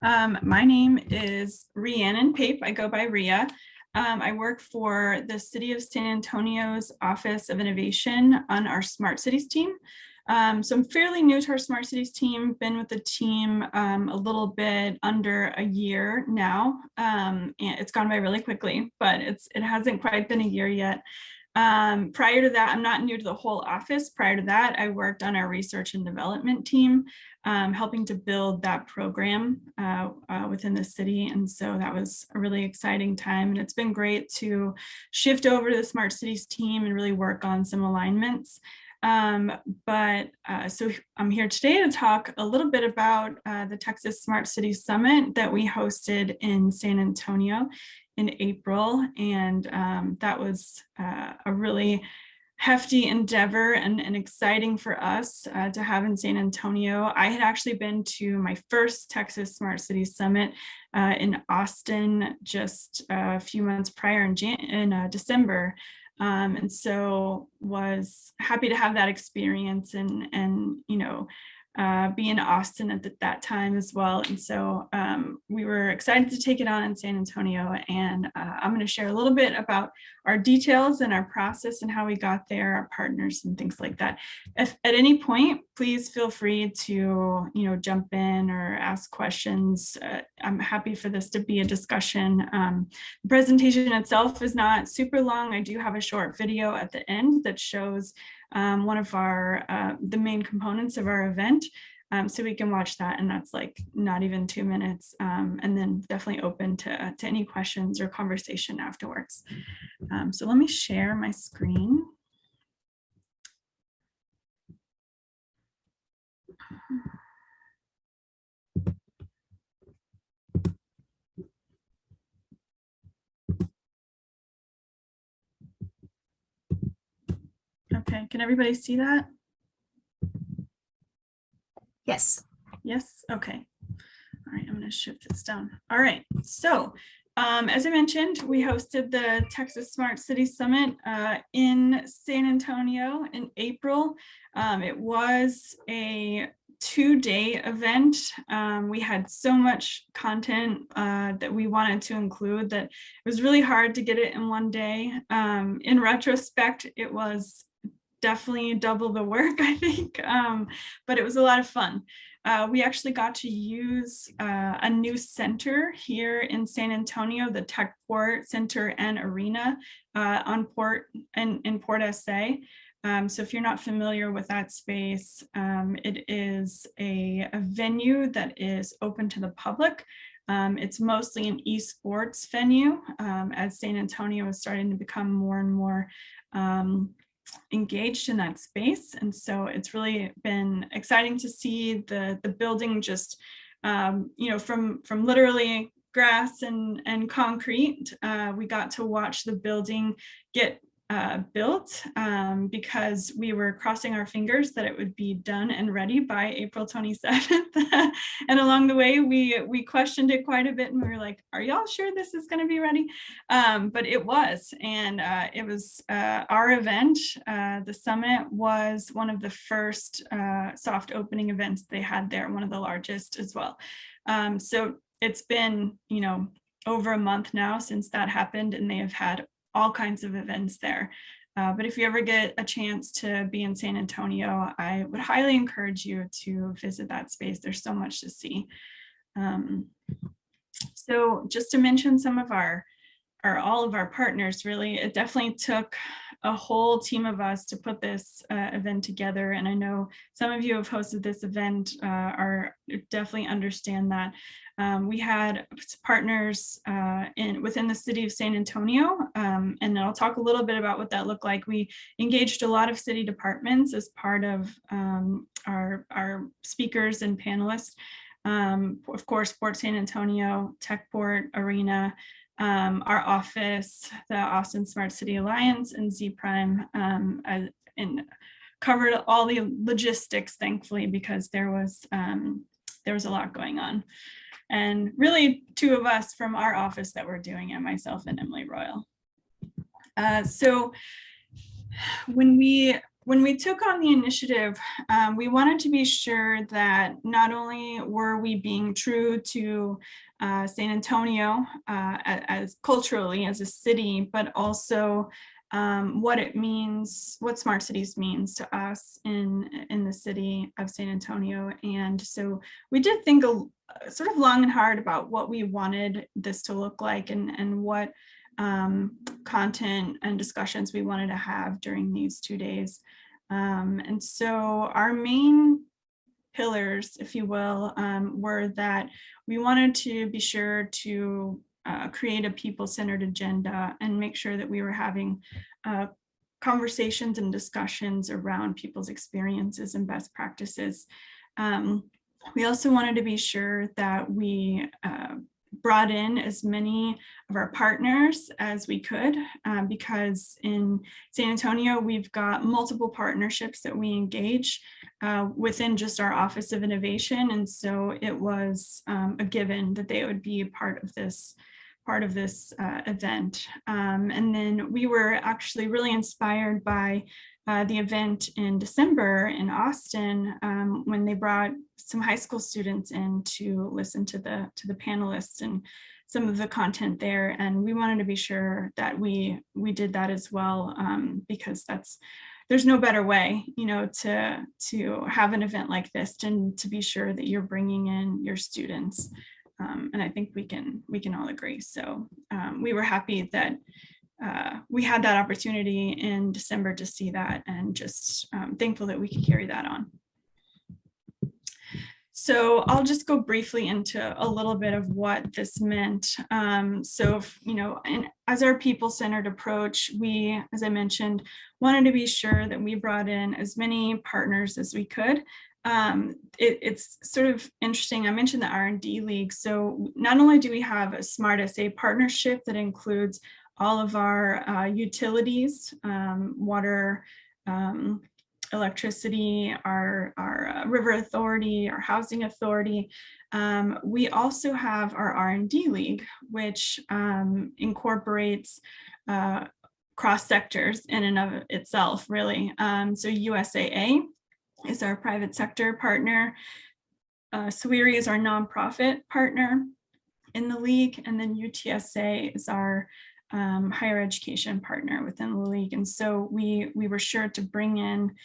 My name is Rhiannon Pape. I go by Ria. I work for the City of San Antonio's Office of Innovation on our Smart Cities team. So I'm fairly new to our Smart Cities team, been with the team a little bit under a year now. And it's gone by really quickly, but it hasn't quite been a year yet. Prior to that, I'm not new to the whole office. Prior to that, I worked on our research and development team, helping to build that program within the city. And so that was a really exciting time. And it's been great to shift over to the Smart Cities team and really work on some alignments. So I'm here today to talk a little bit about the Texas Smart Cities Summit that we hosted in San Antonio in April. And that was a really hefty endeavor and exciting for us to have in San Antonio. I had actually been to my first Texas Smart Cities Summit in Austin just a few months prior in December. And so was happy to have that experience and be in Austin at that time as well. And so we were excited to take it on in San Antonio. And I'm going to share a little bit about our details and our process and how we got there, our partners and things like that. If at any point, please feel free to jump in or ask questions. I'm happy for this to be a discussion. The presentation itself is not super long. I do have a short video at the end that shows one of the main components of our event. So we can watch that, and that's like not even 2 minutes, and then definitely open to any questions or conversation afterwards. So let me share my screen. Okay, can everybody see that? Yes. Yes, okay. All right, I'm going to shift this down. All right, so as I mentioned, we hosted the Texas Smart City Summit in San Antonio in April. It was a 2-day event. We had so much content that we wanted to include that it was really hard to get it in one day. In retrospect, it was definitely double the work, I think, but it was a lot of fun. We actually got to use a new center here in San Antonio, the Techport Center and Arena in Port SA. So if you're not familiar with that space, it is a venue that is open to the public. It's mostly an esports venue as San Antonio is starting to become more and more engaged in that space. And so it's really been exciting to see the building just, from literally grass and concrete. We got to watch the building get built because we were crossing our fingers that it would be done and ready by April 27th. And along the way, we questioned it quite a bit, and we were like, are y'all sure this is going to be ready? But it was, and it was our event. The summit was one of the first soft opening events they had there, one of the largest as well. So it's been, over a month now since that happened, and they have had all kinds of events there. But if you ever get a chance to be in San Antonio, I would highly encourage you to visit that space. There's so much to see. So just to mention some of all of our partners, really, it definitely took a whole team of us to put this event together. And I know some of you have hosted this event definitely understand that. We had partners within the city of San Antonio, and I'll talk a little bit about what that looked like. We engaged a lot of city departments as part of our speakers and panelists. Of course, Port San Antonio, Techport, Arena, our office, the Austin Smart City Alliance, and Z Prime, and covered all the logistics, thankfully, because there was a lot going on. And really 2 of us from our office that were doing it, myself and Emily Royal. So when we when we took on the initiative, we wanted to be sure that not only were we being true to San Antonio as culturally as a city, but also what it means, what Smart Cities means to us in the city of San Antonio. And so we did think sort of long and hard about what we wanted this to look like and what content and discussions we wanted to have during these 2 days. And so our main pillars, if you will, were that we wanted to be sure to create a people-centered agenda and make sure that we were having conversations and discussions around people's experiences and best practices. We also wanted to be sure that we brought in as many of our partners as we could, because in San Antonio, we've got multiple partnerships that we engage within just our Office of Innovation. And so it was a given that they would be a part of this event. And then we were actually really inspired by the event in December in Austin, when they brought some high school students in to listen to the panelists and some of the content there. And we wanted to be sure that we did that as well, because there's no better way, to have an event like this and to be sure that you're bringing in your students. And I think we can all agree. So we were happy that we had that opportunity in December to see that, and just thankful that we could carry that on. So I'll just go briefly into a little bit of what this meant. As our people-centered approach, we, as I mentioned, wanted to be sure that we brought in as many partners as we could. It's sort of interesting. I mentioned the R&D League. So not only do we have a Smart SA partnership that includes all of our utilities, water, electricity, our river authority, our housing authority. We also have our R&D League, which incorporates cross sectors in and of itself, really. So USAA is our private sector partner. SWERI is our nonprofit partner in the league, and then UTSA is our higher education partner within the league. And so we were sure to bring in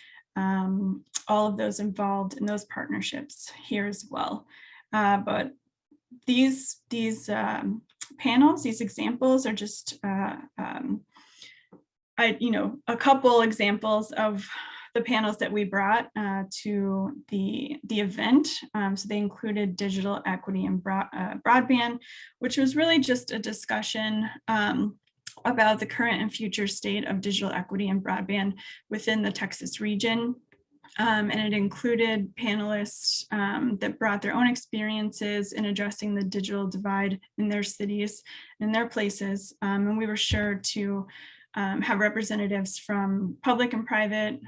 all of those involved in those partnerships here as well. But these panels, these examples are just a couple examples of the panels that we brought to the event. So they included digital equity and broadband, which was really just a discussion about the current and future state of digital equity and broadband within the Texas region. And it included panelists that brought their own experiences in addressing the digital divide in their cities and their places. And we were sure to have representatives from public and private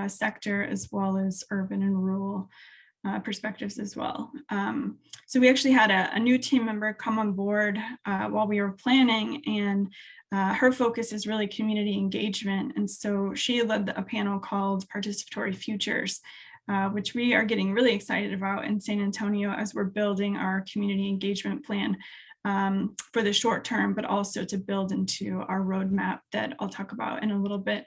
sector, as well as urban and rural perspectives as well. So we actually had a new team member come on board while we were planning, and her focus is really community engagement. And so she led a panel called Participatory Futures, which we are getting really excited about in San Antonio as we're building our community engagement plan for the short term, but also to build into our roadmap that I'll talk about in a little bit.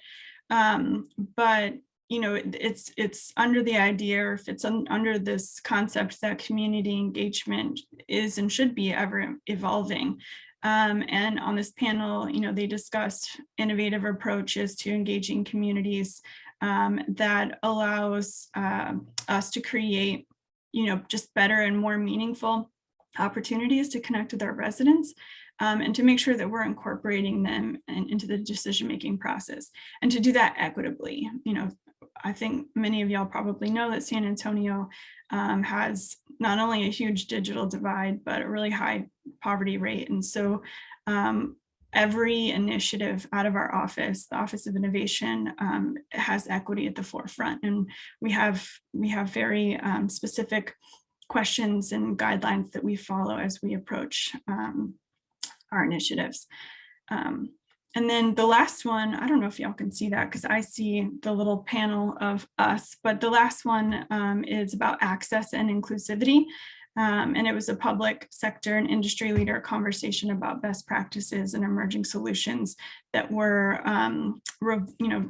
But it's under the idea, or if it's under this concept that community engagement is and should be ever evolving. And on this panel, they discussed innovative approaches to engaging communities that allows us to create, just better and more meaningful opportunities to connect with our residents, and to make sure that we're incorporating them into the decision-making process, and to do that equitably. I think many of y'all probably know that San Antonio has not only a huge digital divide, but a really high poverty rate. And so every initiative out of our office, the Office of Innovation, has equity at the forefront. And we have very specific questions and guidelines that we follow as we approach our initiatives. And then the last one, I don't know if y'all can see that because I see the little panel of us, but the last one is about access and inclusivity. And it was a public sector and industry leader conversation about best practices and emerging solutions that were,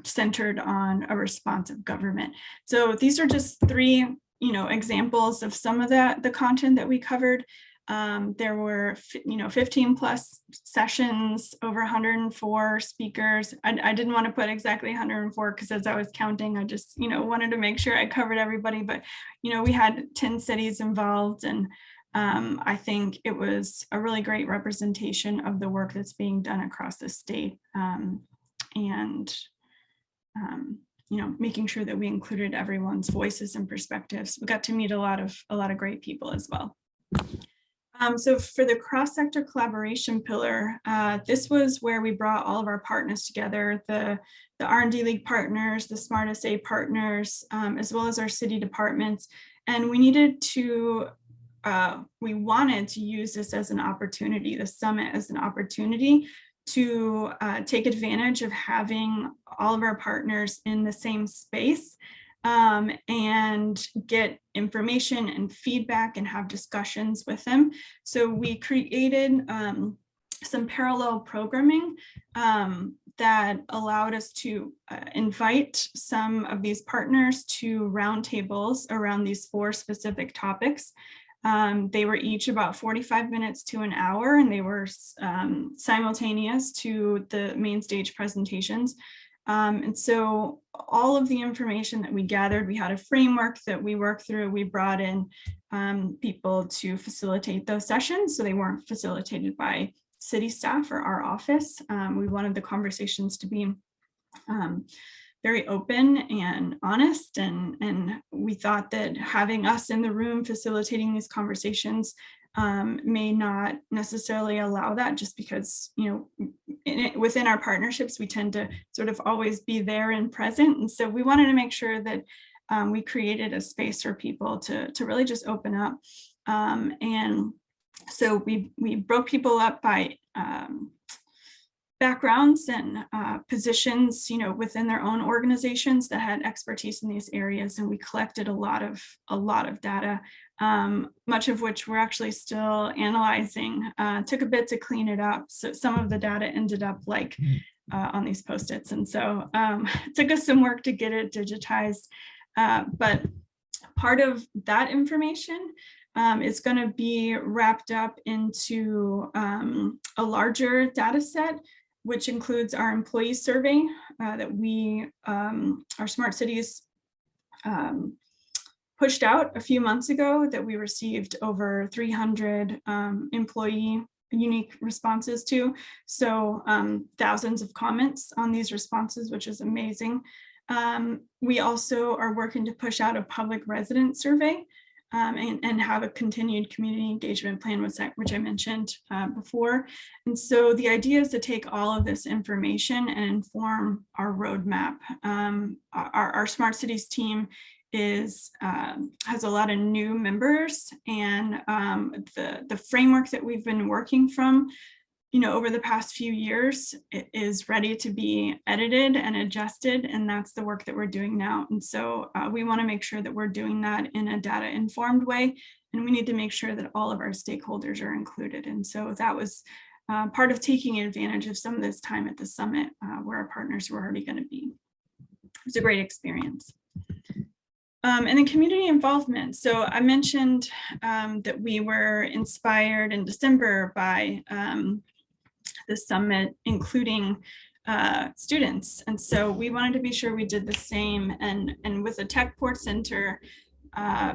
centered on a responsive government. So these are just three, examples of some of the content that we covered. There were, 15 plus sessions, over 104 speakers. I didn't want to put exactly 104 because as I was counting, I just, wanted to make sure I covered everybody. But, we had 10 cities involved, and I think it was a really great representation of the work that's being done across the state. Making sure that we included everyone's voices and perspectives. We got to meet a lot of great people as well. So for the cross-sector collaboration pillar, this was where we brought all of our partners together, the R&D League partners, the Smart SA partners, as well as our city departments. And we wanted to use this as an opportunity, the summit as an opportunity to take advantage of having all of our partners in the same space and get information and feedback and have discussions with them. So we created some parallel programming that allowed us to invite some of these partners to roundtables around these 4 specific topics. They were each about 45 minutes to an hour, and they were simultaneous to the main stage presentations. And so all of the information that we gathered, we had a framework that we worked through. We brought in people to facilitate those sessions, so they weren't facilitated by city staff or our office. We wanted the conversations to be very open and honest, and we thought that having us in the room facilitating these conversations may not necessarily allow that, just because, within our partnerships, we tend to sort of always be there and present. And so we wanted to make sure that we created a space for people to really just open up. And so we broke people up by backgrounds and positions, within their own organizations that had expertise in these areas, and we collected a lot of data, much of which we're actually still analyzing. Took a bit to clean it up, so some of the data ended up on these Post-its, and so it took us some work to get it digitized. But part of that information is going to be wrapped up into a larger data set, which includes our employee survey that our Smart Cities pushed out a few months ago, that we received over 300 employee unique responses to. So thousands of comments on these responses, which is amazing. We also are working to push out a public resident survey and have a continued community engagement plan, which I mentioned before. And so the idea is to take all of this information and inform our roadmap. Our Smart Cities team has a lot of new members, and the framework that we've been working from over the past few years, it is ready to be edited and adjusted, and that's the work that we're doing now. And so we want to make sure that we're doing that in a data informed way, and we need to make sure that all of our stakeholders are included. And so that was part of taking advantage of some of this time at the summit where our partners were already going to be. It was a great experience. And then community involvement. So I mentioned that we were inspired in December by the summit, including students. And so we wanted to be sure we did the same. And with the Techport Center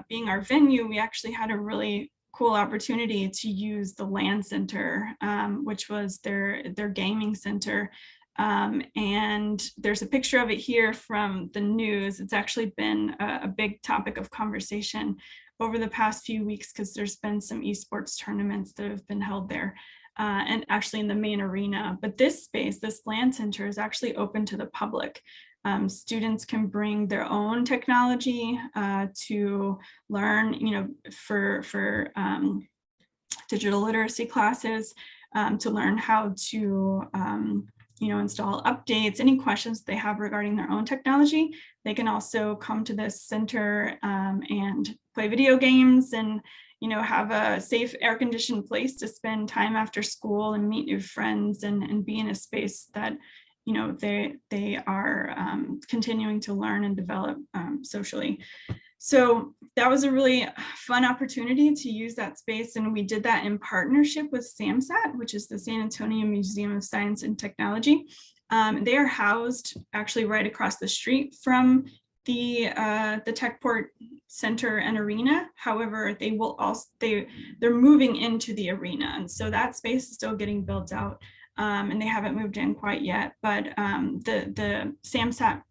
being our venue, we actually had a really cool opportunity to use the LAN Center, which was their gaming center. And there's a picture of it here from the news. It's actually been a big topic of conversation over the past few weeks, because there's been some esports tournaments that have been held there. And actually in the main arena. But this space, this LAN Center, is actually open to the public. Students can bring their own technology to learn, for digital literacy classes, to learn how to install updates, any questions they have regarding their own technology. They can also come to this center and play video games and have a safe, air-conditioned place to spend time after school and meet new friends and be in a space that they are continuing to learn and develop socially. So that was a really fun opportunity to use that space. And we did that in partnership with SAMSAT, which is the San Antonio Museum of Science and Technology. They are housed actually right across the street from the Techport Center and Arena. However, they're moving into the arena. And so that space is still getting built out and they haven't moved in quite yet. But the SAMSAT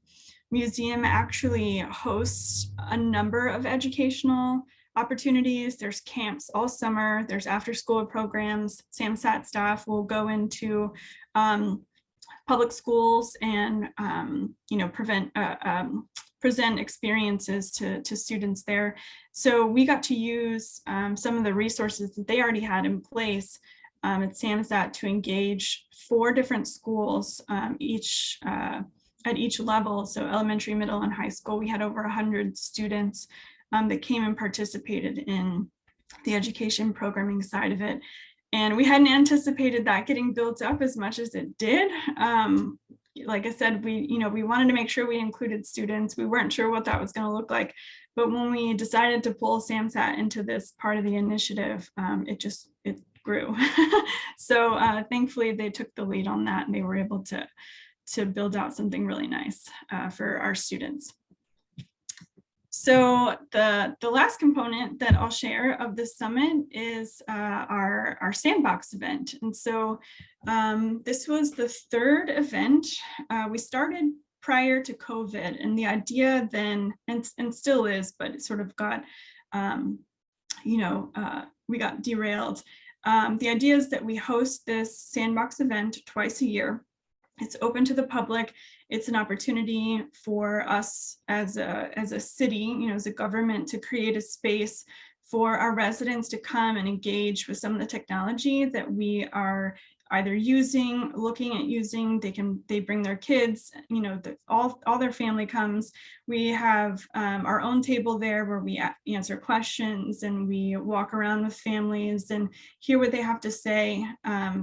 Museum actually hosts a number of educational opportunities. There's camps all summer. There's after school programs. SAMSAT staff will go into public schools and present experiences to students there. So we got to use some of the resources that they already had in place at SAMSAT to engage 4 different schools, at each level. So elementary, middle, and high school, we had over 100 students that came and participated in the education programming side of it. And we hadn't anticipated that getting built up as much as it did. Like I said, we wanted to make sure we included students. We weren't sure what that was going to look like. But when we decided to pull SAMSAT into this part of the initiative, it grew. So thankfully, they took the lead on that and they were able to build out something really nice for our students. So the last component that I'll share of this summit is our sandbox event. And so this was the 3rd event. We started prior to COVID, and the idea then, and still is, but it sort of got, we got derailed. The idea is that we host this sandbox event twice a year. It's open to the public. It's an opportunity for us as a city, as a government, to create a space for our residents to come and engage with some of the technology that we are either looking at using. They bring their kids, all their family comes. We have our own table there where we answer questions and we walk around with families and hear what they have to say.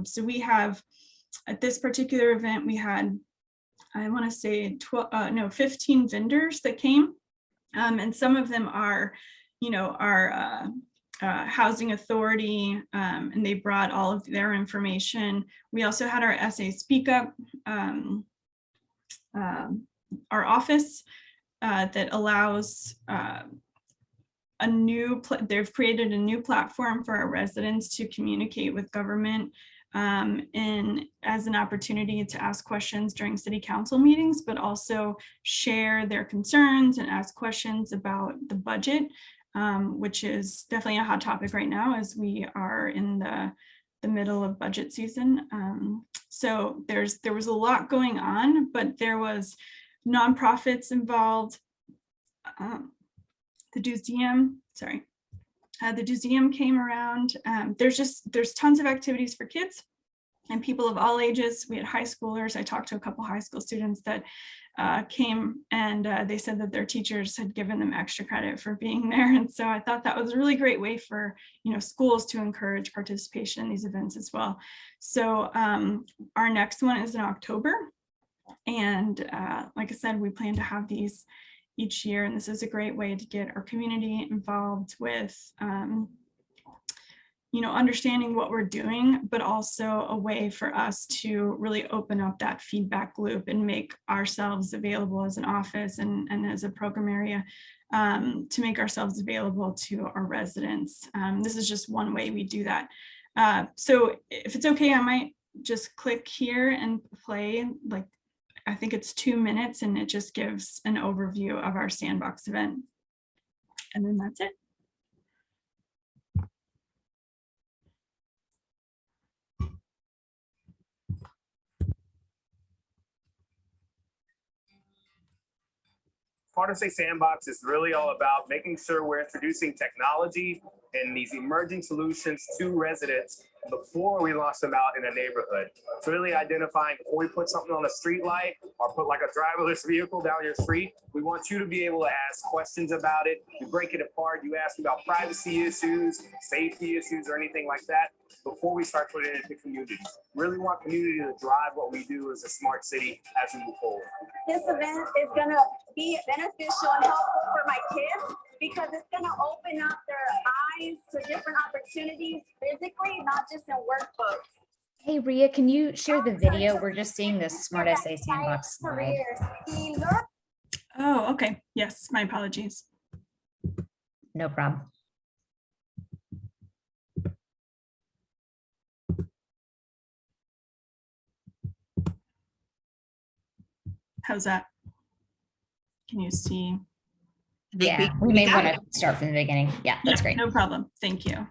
So we have, at this particular event, we had, I want to say 15 vendors that came, and some of them are, our housing authority, and they brought all of their information. We also had our SA Speak Up, our office that allows they've created a new platform for our residents to communicate with government and as an opportunity to ask questions during city council meetings, but also share their concerns and ask questions about the budget, which is definitely a hot topic right now as we are in the middle of budget season. So there was a lot going on, but there was nonprofits involved. The Museum came around. There's tons of activities for kids and people of all ages. We had high schoolers. I talked to a couple high school students that came, and they said that their teachers had given them extra credit for being there. And so I thought that was a really great way for schools to encourage participation in these events as well. So our next one is in October. And like I said, we plan to have these each year, and this is a great way to get our community involved with understanding what we're doing, but also a way for us to really open up that feedback loop and make ourselves available as an office and as a program area to make ourselves available to our residents. This is just one way we do that. So if it's okay, I might just click here and play, like, I think it's 2 minutes, and it just gives an overview of our sandbox event. And then that's it. Smart SA Sandbox is really all about making sure we're introducing technology and these emerging solutions to residents before we launch them out in a neighborhood. So really identifying before we put something on a street light or put like a driverless vehicle down your street, we want you to be able to ask questions about it. You break it apart. You ask about privacy issues, safety issues, or anything like that before we start putting it into community. Really want community to drive what we do as a smart city as we move forward. This event is going to be beneficial and helpful for my kids because it's going to open up their eyes to different opportunities physically, not just in workbooks. Hey, Ria, can you share the video? We're just seeing this Smart SA Sandbox slide. Oh, okay. Yes, my apologies. No problem. How's that? Can you see? Yeah, we may want to start from the beginning. Yeah, that's great. No problem. Thank you.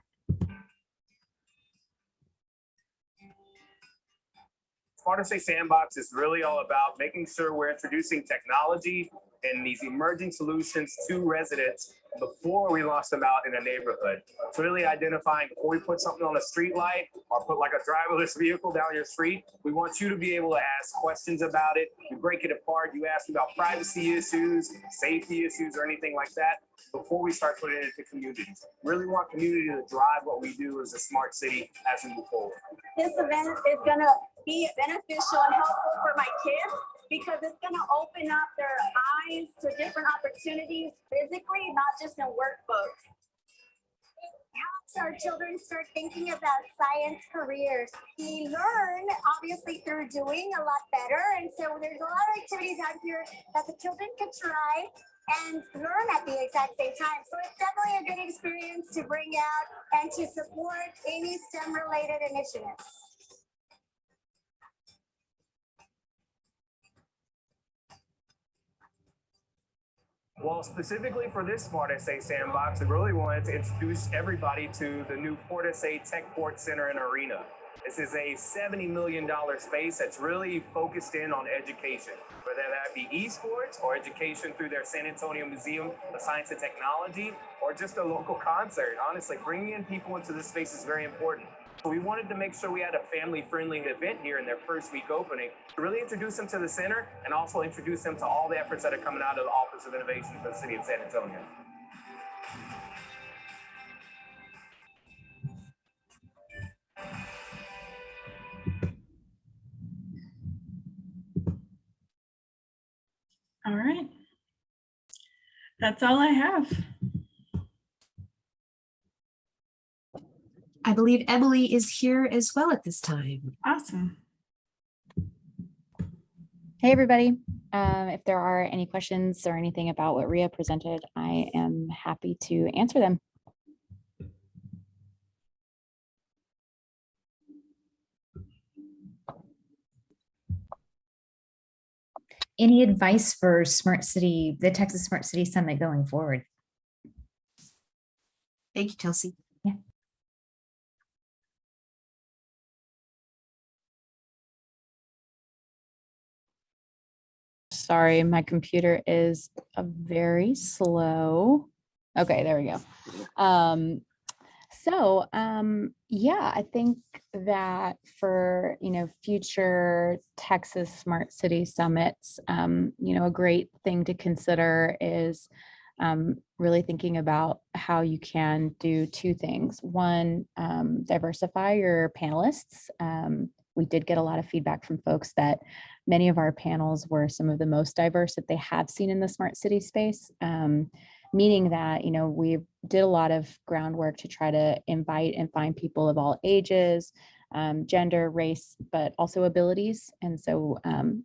Smart SA Sandbox is really all about making sure we're introducing technology and these emerging solutions to residents before we launch them out in a neighborhood. So really identifying before we put something on a street light or put like a driverless vehicle down your street, we want you to be able to ask questions about it. You break it apart. You ask about privacy issues, safety issues, or anything like that before we start putting it into communities. Really want community to drive what we do as a smart city as we move forward. This event is going to be beneficial and helpful for my kids because it's going to open up their eyes to different opportunities physically, not just in workbooks. It helps our children start thinking about science careers. We learn, obviously, through doing a lot better. And so there's a lot of activities out here that the children can try and learn at the exact same time. So it's definitely a good experience to bring out and to support any STEM-related initiatives. Well, specifically for this Smart SA Sandbox, I really wanted to introduce everybody to the new Port SA Tech Port Center and Arena. This is a $70 million space that's really focused in on education, whether that be esports or education through their San Antonio Museum of Science and Technology, or just a local concert. Honestly, bringing in people into this space is very important. So we wanted to make sure we had a family-friendly event here in their first week opening to really introduce them to the center and also introduce them to all the efforts that are coming out of the Office of Innovation for the City of San Antonio. All right. That's all I have. I believe Emily is here as well at this time. Awesome. Hey, everybody. If there are any questions or anything about what Ria presented, I am happy to answer them. Any advice for Smart City, the Texas Smart City Summit going forward? Thank you, Kelsey. Yeah. Sorry, my computer is very slow. Okay, there we go. Yeah, I think that for, future Texas Smart City Summits, a great thing to consider is really thinking about how you can do two things. One, diversify your panelists. We did get a lot of feedback from folks that many of our panels were some of the most diverse that they have seen in the smart city space, meaning that, we did a lot of groundwork to try to invite and find people of all ages, gender, race, but also abilities. And so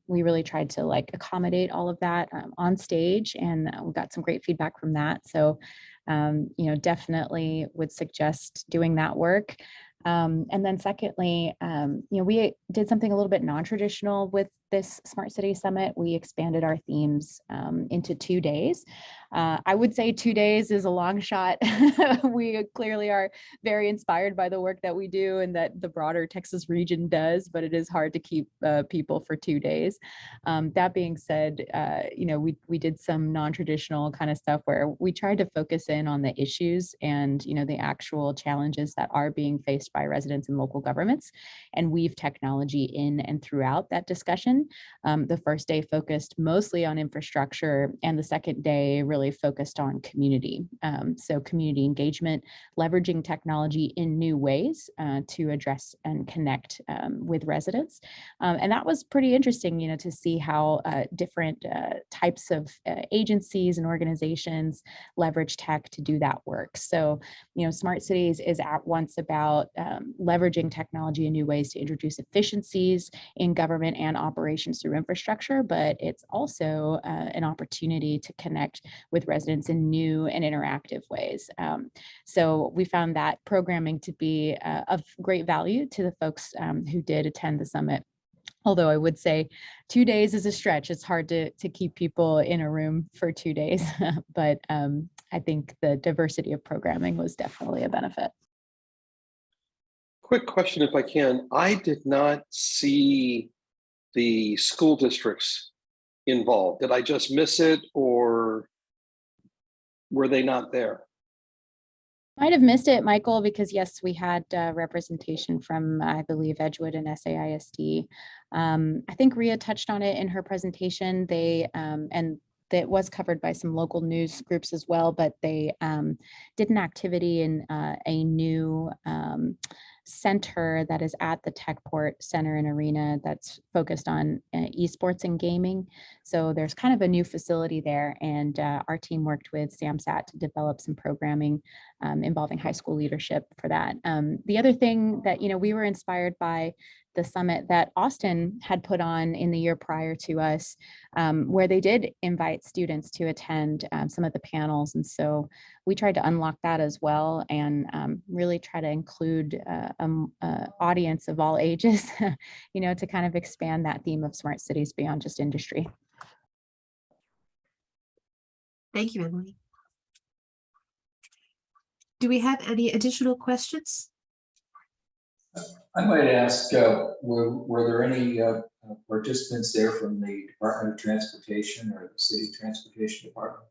we really tried to accommodate all of that on stage, and we got some great feedback from that. So, definitely would suggest doing that work. And then secondly, we did something a little bit non-traditional with this Smart City Summit, we expanded our themes into 2 days. I would say 2 days is a long shot. We clearly are very inspired by the work that we do and that the broader Texas region does, but it is hard to keep people for 2 days. That being said, we did some non-traditional kind of stuff where we tried to focus in on the issues and, the actual challenges that are being faced by residents and local governments, and weave technology in and throughout that discussion. The first day focused mostly on infrastructure, and the second day really focused on community. So community engagement, leveraging technology in new ways to address and connect with residents. And that was pretty interesting, to see how different types of agencies and organizations leverage tech to do that work. So, Smart Cities is at once about leveraging technology in new ways to introduce efficiencies in government and operations through infrastructure, but it's also an opportunity to connect with residents in new and interactive ways. So we found that programming to be of great value to the folks who did attend the summit. Although I would say 2 days is a stretch. It's hard to keep people in a room for 2 days, but I think the diversity of programming was definitely a benefit. Quick question, if I can. I did not see the school districts involved. Did I just miss it, or were they not there? Might have missed it, Michael, because yes, we had representation from, I believe, Edgewood and SAISD. I think Rhea touched on it in her presentation. And that was covered by some local news groups as well, but they did an activity in a new center that is at the Techport Center and Arena that's focused on esports and gaming. So there's kind of a new facility there, and our team worked with SAMSAT to develop some programming involving high school leadership for that. The other thing that, we were inspired by the summit that Austin had put on in the year prior to us, where they did invite students to attend some of the panels. And so we tried to unlock that as well, and really try to include an audience of all ages, to kind of expand that theme of smart cities beyond just industry. Thank you, Emily. Do we have any additional questions? I might ask, were there any participants there from the Department of Transportation or the City Transportation Department?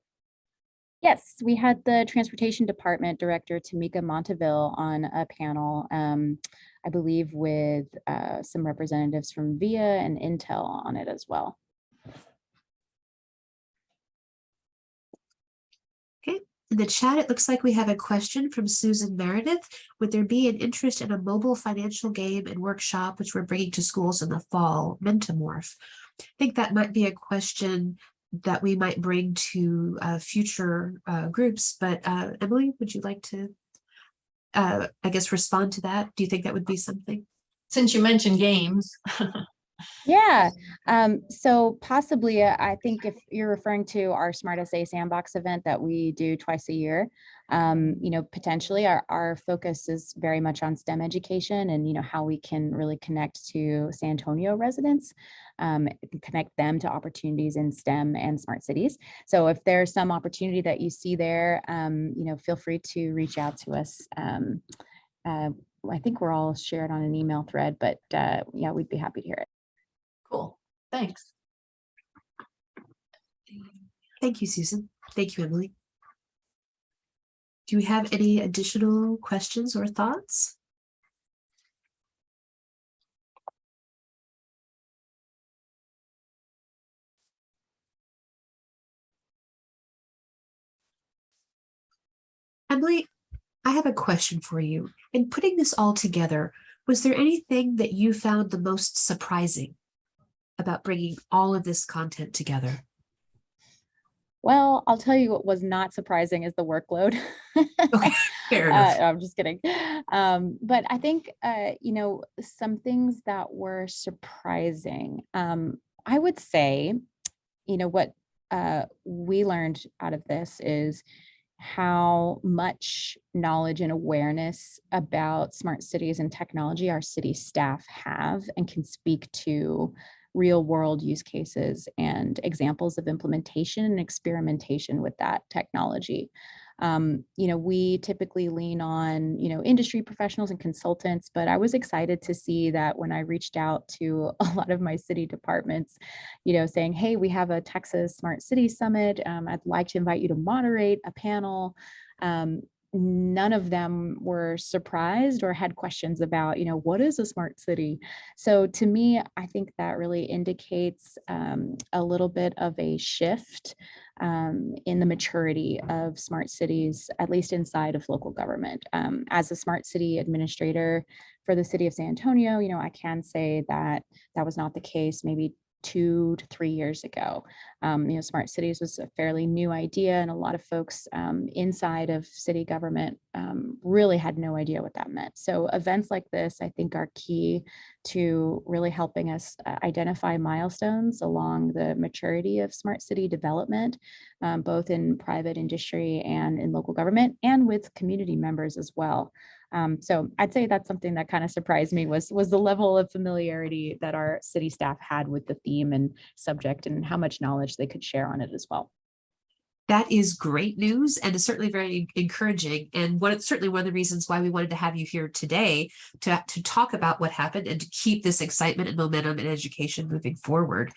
Yes, we had the Transportation Department Director Tamika Monteville on a panel, I believe with some representatives from VIA and Intel on it as well. Okay, in the chat, it looks like we have a question from Susan Meredith. Would there be an interest in a mobile financial game and workshop, which we're bringing to schools in the fall, Mentamorph? I think that might be a question that we might bring to future groups, but Emily, would you like to, I guess, respond to that? Do you think that would be something? Since you mentioned games. Yeah, so possibly, I think if you're referring to our Smart SA Sandbox event that we do twice a year, potentially our focus is very much on STEM education and, how we can really connect to San Antonio residents, connect them to opportunities in STEM and smart cities. So if there's some opportunity that you see there, feel free to reach out to us. I think we're all shared on an email thread, but yeah, we'd be happy to hear it. Cool. Thanks. Thank you, Susan. Thank you, Emily. Do we have any additional questions or thoughts? Emily, I have a question for you. In putting this all together, was there anything that you found the most surprising about bringing all of this content together? Well, I'll tell you what was not surprising is the workload. Okay, fair enough. I'm just kidding. But I think, some things that were surprising, I would say, what we learned out of this is how much knowledge and awareness about smart cities and technology our city staff have and can speak to real world use cases and examples of implementation and experimentation with that technology. We typically lean on, industry professionals and consultants, but I was excited to see that when I reached out to a lot of my city departments, saying, hey, we have a Texas Smart City Summit. I'd like to invite you to moderate a panel. None of them were surprised or had questions about, what is a smart city? So to me, I think that really indicates a little bit of a shift in the maturity of smart cities, at least inside of local government. As a smart city administrator for the city of San Antonio, I can say that that was not the case maybe 2 to 3 years ago. Smart cities was a fairly new idea, and a lot of folks inside of city government really had no idea what that meant. So events like this, I think, are key to really helping us identify milestones along the maturity of smart city development, both in private industry and in local government, and with community members as well. So I'd say that's something that kind of surprised me was the level of familiarity that our city staff had with the theme and subject, and how much knowledge they could share on it as well. That is great news and is certainly very encouraging. And certainly one of the reasons why we wanted to have you here today to talk about what happened and to keep this excitement and momentum in education moving forward.